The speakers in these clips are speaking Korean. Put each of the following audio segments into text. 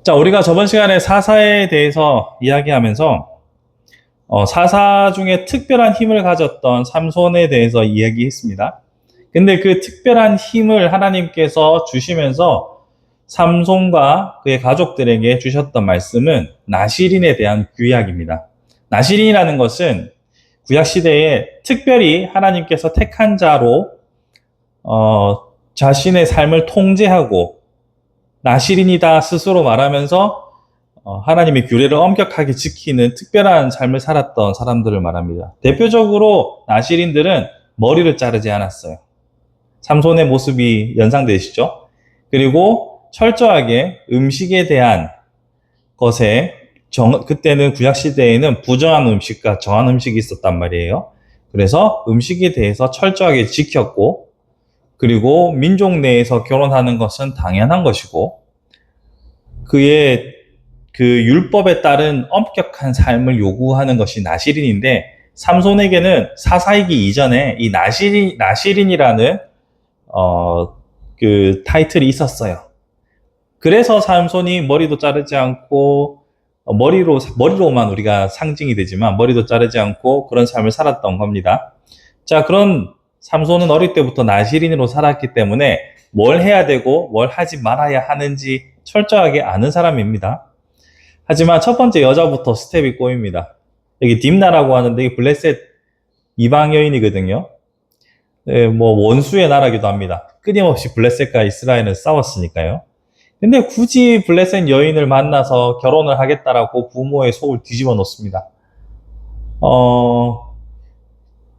자, 우리가 저번 시간에 사사에 대해서 이야기하면서 사사 중에 특별한 힘을 가졌던 삼손에 대해서 이야기했습니다. 근데 그 특별한 힘을 하나님께서 주시면서 삼손과 그의 가족들에게 주셨던 말씀은 나실인에 대한 규약입니다. 나실인이라는 것은 구약시대에 특별히 하나님께서 택한 자로 자신의 삶을 통제하고 나실인이다 스스로 말하면서 하나님의 규례를 엄격하게 지키는 특별한 삶을 살았던 사람들을 말합니다. 대표적으로 나실인들은 머리를 자르지 않았어요. 삼손의 모습이 연상되시죠? 그리고 철저하게 음식에 대한 것에 그때는 구약시대에는 부정한 음식과 정한 음식이 있었단 말이에요. 그래서 음식에 대해서 철저하게 지켰고, 그리고 민족 내에서 결혼하는 것은 당연한 것이고, 그의 그 율법에 따른 엄격한 삶을 요구하는 것이 나실인인데, 삼손에게는 사사이기 이전에 이 나실인이라는 그 타이틀이 있었어요. 그래서 삼손이 머리도 자르지 않고 머리로만 우리가 상징이 되지만 머리도 자르지 않고 그런 삶을 살았던 겁니다. 자, 그런 삼손은 어릴 때부터 나실인으로 살았기 때문에 뭘 해야 되고 뭘 하지 말아야 하는지 철저하게 아는 사람입니다. 하지만 첫 번째 여자부터 스텝이 꼬입니다. 여기 딥나라고 하는데 이 블레셋 이방 여인이거든요. 네, 뭐 원수의 나라기도 합니다. 끊임없이 블레셋과 이스라엘은 싸웠으니까요. 근데 굳이 블레셋 여인을 만나서 결혼을 하겠다라고 부모의 속을 뒤집어 놓습니다.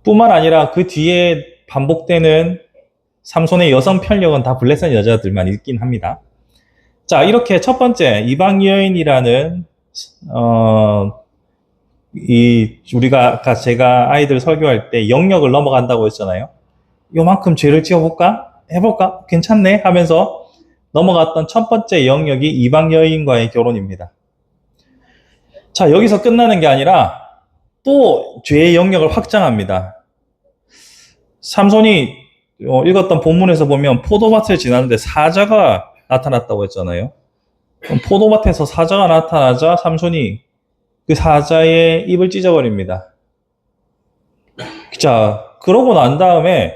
뿐만 아니라 그 뒤에 반복되는 삼손의 여성 편력은 다 블레셋 여자들만 있긴 합니다. 자, 이렇게 첫 번째 이방 여인이라는 우리가 아까 제가 아이들 설교할 때 영역을 넘어간다고 했잖아요. 요만큼 죄를 지어볼까? 해볼까? 괜찮네? 하면서 넘어갔던 첫 번째 영역이 이방 여인과의 결혼입니다. 자, 여기서 끝나는 게 아니라 또 죄의 영역을 확장합니다. 삼손이 읽었던 본문에서 보면 포도밭을 지나는데 사자가 나타났다고 했잖아요. 포도밭에서 사자가 나타나자 삼손이 그 사자의 입을 찢어버립니다. 자, 그러고 난 다음에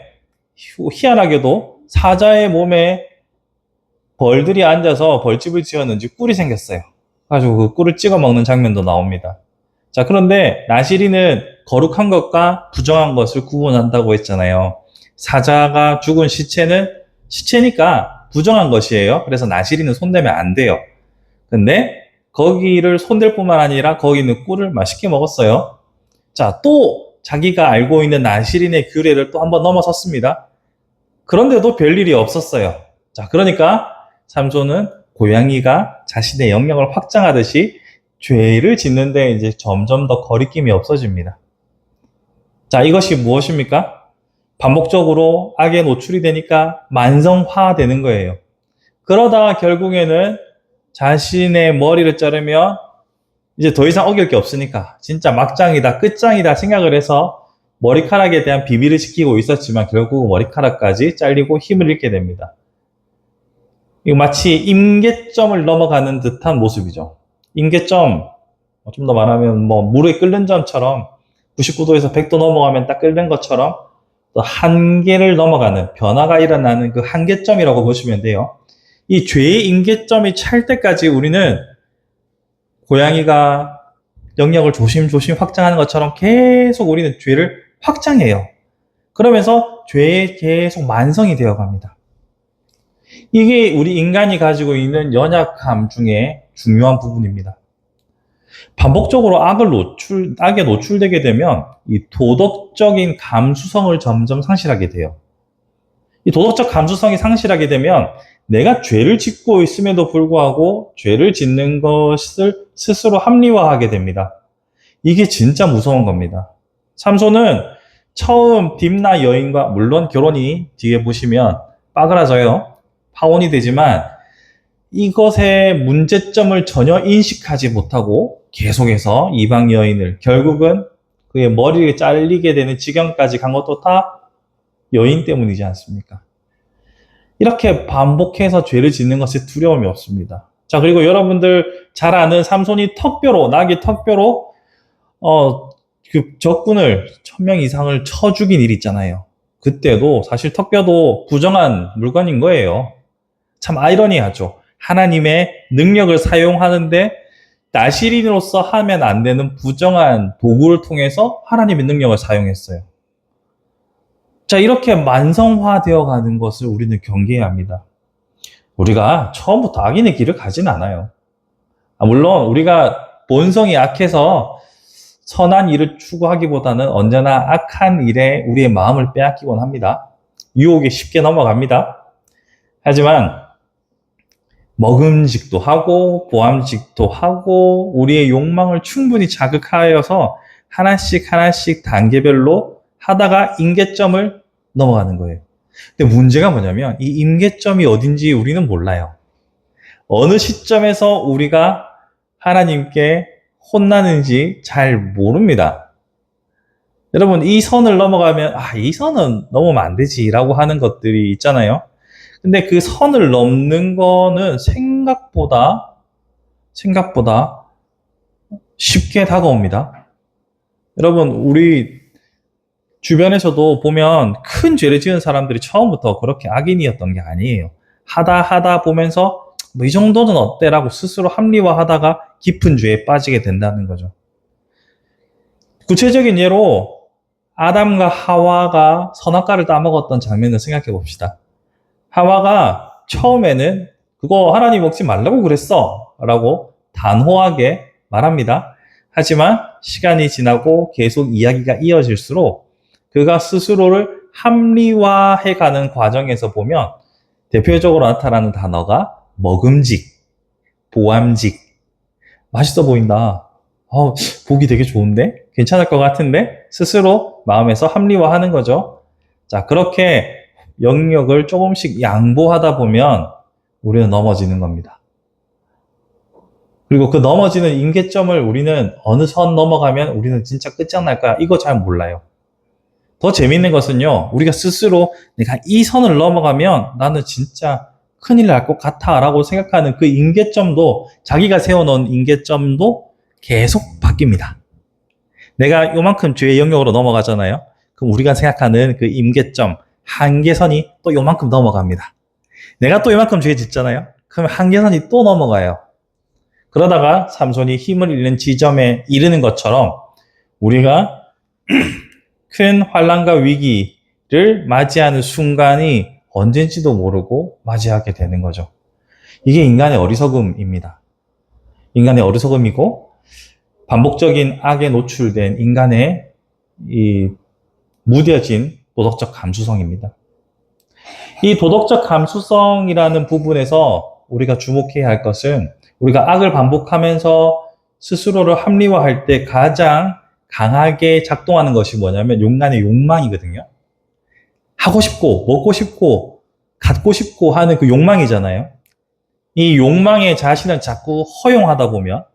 희한하게도 사자의 몸에 벌들이 앉아서 벌집을 지었는지 꿀이 생겼어요. 가지고 그 꿀을 찍어 먹는 장면도 나옵니다. 자, 그런데 나실인은 거룩한 것과 부정한 것을 구분한다고 했잖아요. 사자가 죽은 시체는 시체니까 부정한 것이에요. 그래서 나실인은 손대면 안 돼요. 근데 거기를 손댈 뿐만 아니라 거기 있는 꿀을 맛있게 먹었어요. 자, 또 자기가 알고 있는 나실인의 규례를 또 한번 넘어섰습니다. 그런데도 별일이 없었어요. 자, 그러니까 삼손은 고양이가 자신의 영역을 확장하듯이 죄를 짓는데 이제 점점 더 거리낌이 없어집니다. 자, 이것이 무엇입니까? 반복적으로 악에 노출이 되니까 만성화되는 거예요. 그러다가 결국에는 자신의 머리를 자르면 이제 더 이상 어길 게 없으니까 진짜 막장이다, 끝장이다 생각을 해서 머리카락에 대한 비밀을 지키고 있었지만 결국 머리카락까지 잘리고 힘을 잃게 됩니다. 이거 마치 임계점을 넘어가는 듯한 모습이죠. 임계점, 좀 더 말하면 물에 끓는 점처럼 99도에서 100도 넘어가면 딱 끓는 것처럼 또 한계를 넘어가는 변화가 일어나는 그 한계점이라고 보시면 돼요. 이 죄의 임계점이 찰 때까지 우리는 고양이가 영역을 조심조심 확장하는 것처럼 계속 우리는 죄를 확장해요. 그러면서 죄에 계속 만성이 되어 갑니다. 이게 우리 인간이 가지고 있는 연약함 중에 중요한 부분입니다. 반복적으로 악에 노출되게 되면 이 도덕적인 감수성을 점점 상실하게 돼요. 이 도덕적 감수성이 상실하게 되면 내가 죄를 짓고 있음에도 불구하고 죄를 짓는 것을 스스로 합리화하게 됩니다. 이게 진짜 무서운 겁니다. 삼손은 처음 딥나 여인과 물론 결혼이 뒤에 보시면 빠그라져요. 파혼이 되지만 이것의 문제점을 전혀 인식하지 못하고 계속해서 이방 여인을 결국은 그의 머리를 잘리게 되는 지경까지 간 것도 다 여인 때문이지 않습니까? 이렇게 반복해서 죄를 짓는 것에 두려움이 없습니다. 자, 그리고 여러분들 잘 아는 삼손이 턱뼈로, 나귀 턱뼈로, 그 적군을 1000명 이상을 쳐 죽인 일 있잖아요. 그때도 사실 턱뼈도 부정한 물건인 거예요. 참 아이러니하죠. 하나님의 능력을 사용하는데 나시린으로서 하면 안 되는 부정한 도구를 통해서 하나님의 능력을 사용했어요. 자, 이렇게 만성화되어 가는 것을 우리는 경계해야 합니다. 우리가 처음부터 악인의 길을 가진 않아요. 물론 우리가 본성이 악해서 선한 일을 추구하기보다는 언제나 악한 일에 우리의 마음을 빼앗기곤 합니다. 유혹에 쉽게 넘어갑니다. 하지만 먹음직도 하고 보암직도 하고 우리의 욕망을 충분히 자극하여서 하나씩 하나씩 단계별로 하다가 임계점을 넘어가는 거예요. 근데 문제가 뭐냐면 이 임계점이 어딘지 우리는 몰라요. 어느 시점에서 우리가 하나님께 혼나는지 잘 모릅니다. 여러분, 이 선을 넘어가면 이 선은 넘으면 안 되지라고 하는 것들이 있잖아요. 근데 그 선을 넘는 거는 생각보다 쉽게 다가옵니다. 여러분, 우리 주변에서도 보면 큰 죄를 지은 사람들이 처음부터 그렇게 악인이었던 게 아니에요. 하다 보면서 뭐 이 정도는 어때라고 스스로 합리화하다가 깊은 죄에 빠지게 된다는 거죠. 구체적인 예로 아담과 하와가 선악과를 따먹었던 장면을 생각해 봅시다. 하와가 처음에는 그거 하나님 먹지 말라고 그랬어 라고 단호하게 말합니다. 하지만 시간이 지나고 계속 이야기가 이어질수록 그가 스스로를 합리화해가는 과정에서 보면 대표적으로 나타나는 단어가 먹음직, 보암직, 맛있어 보인다. 보기 되게 좋은데? 괜찮을 것 같은데? 스스로 마음에서 합리화하는 거죠. 자, 그렇게 영역을 조금씩 양보하다 보면 우리는 넘어지는 겁니다. 그리고 그 넘어지는 임계점을 우리는 어느 선 넘어가면 우리는 진짜 끝장날 거야. 이거 잘 몰라요. 더 재밌는 것은요, 우리가 스스로 내가 이 선을 넘어가면 나는 진짜 큰일 날 것 같아 라고 생각하는 그 임계점도, 자기가 세워놓은 임계점도 계속 바뀝니다. 내가 요만큼 죄의 영역으로 넘어가잖아요. 그럼 우리가 생각하는 그 임계점, 한계선이 또 요만큼 넘어갑니다. 내가 또 요만큼 죄 짓잖아요. 그럼 한계선이 또 넘어가요. 그러다가 삼손이 힘을 잃는 지점에 이르는 것처럼 우리가 큰 환난과 위기를 맞이하는 순간이 언젠지도 모르고 맞이하게 되는 거죠. 이게 인간의 어리석음입니다. 인간의 어리석음이고 반복적인 악에 노출된 인간의 이 무뎌진 도덕적 감수성입니다. 이 도덕적 감수성이라는 부분에서 우리가 주목해야 할 것은 우리가 악을 반복하면서 스스로를 합리화할 때 가장 강하게 작동하는 것이 뭐냐면 인간의 욕망이거든요. 하고 싶고 먹고 싶고 갖고 싶고 하는 그 욕망이잖아요. 이 욕망에 자신을 자꾸 허용하다 보면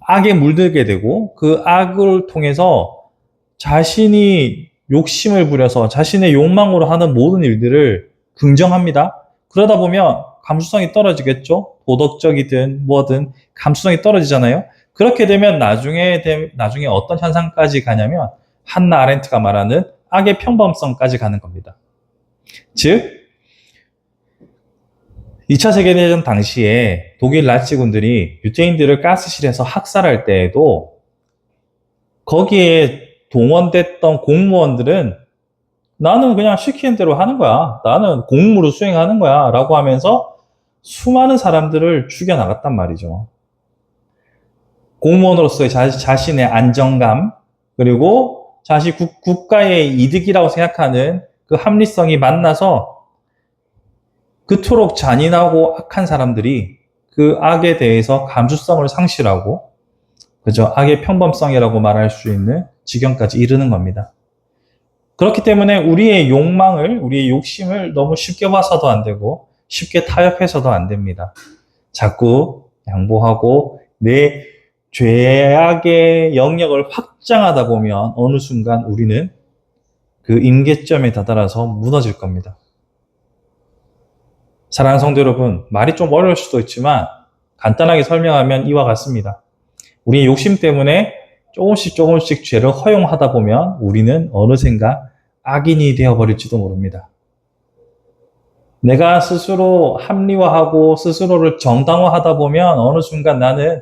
악에 물들게 되고 그 악을 통해서 자신이 욕심을 부려서 자신의 욕망으로 하는 모든 일들을 긍정합니다. 그러다 보면 감수성이 떨어지겠죠. 도덕적이든 뭐든 감수성이 떨어지잖아요. 그렇게 되면 나중에 어떤 현상까지 가냐면 한나 아렌트가 말하는 악의 평범성까지 가는 겁니다. 즉 2차 세계대전 당시에 독일 나치군들이 유태인들을 가스실에서 학살할 때에도 거기에 동원됐던 공무원들은 나는 그냥 시키는 대로 하는 거야. 나는 공무를 수행하는 거야. 라고 하면서 수많은 사람들을 죽여나갔단 말이죠. 공무원으로서의 자신의 안정감, 그리고 국가의 이득이라고 생각하는 그 합리성이 만나서 그토록 잔인하고 악한 사람들이 그 악에 대해서 감수성을 상실하고, 그죠? 악의 평범성이라고 말할 수 있는 지경까지 이르는 겁니다. 그렇기 때문에 우리의 욕심을 너무 쉽게 봐서도 안 되고, 쉽게 타협해서도 안 됩니다. 자꾸 양보하고 내 죄악의 영역을 확장하다 보면 어느 순간 우리는 그 임계점에 다다라서 무너질 겁니다. 사랑하는 성도 여러분, 말이 좀 어려울 수도 있지만 간단하게 설명하면 이와 같습니다. 우리의 욕심 때문에 조금씩 죄를 허용하다 보면 우리는 어느샌가 악인이 되어버릴지도 모릅니다. 내가 스스로 합리화하고 스스로를 정당화하다 보면 어느 순간 나는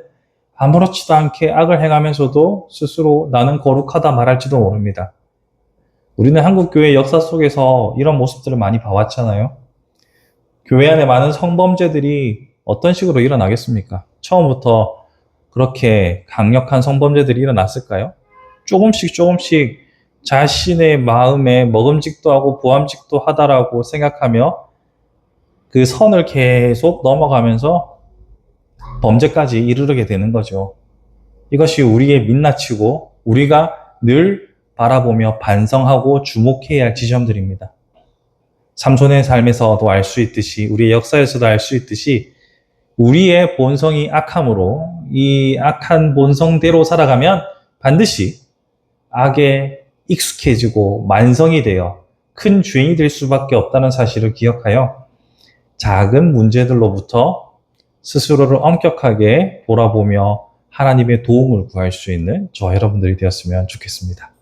아무렇지도 않게 악을 행하면서도 스스로 나는 거룩하다 말할지도 모릅니다. 우리는 한국교회 역사 속에서 이런 모습들을 많이 봐왔잖아요. 교회 안에 많은 성범죄들이 어떤 식으로 일어나겠습니까? 처음부터 그렇게 강력한 성범죄들이 일어났을까요? 조금씩 자신의 마음에 먹음직도 하고 부함직도 하다라고 생각하며 그 선을 계속 넘어가면서 범죄까지 이르게 되는 거죠. 이것이 우리의 민낯이고 우리가 늘 바라보며 반성하고 주목해야 할 지점들입니다. 삼손의 삶에서도 알 수 있듯이 우리의 역사에서도 알 수 있듯이 우리의 본성이 악함으로 이 악한 본성대로 살아가면 반드시 악에 익숙해지고 만성이 되어 큰 죄인이 될 수밖에 없다는 사실을 기억하여 작은 문제들로부터 스스로를 엄격하게 돌아보며 하나님의 도움을 구할 수 있는 저와 여러분들이 되었으면 좋겠습니다.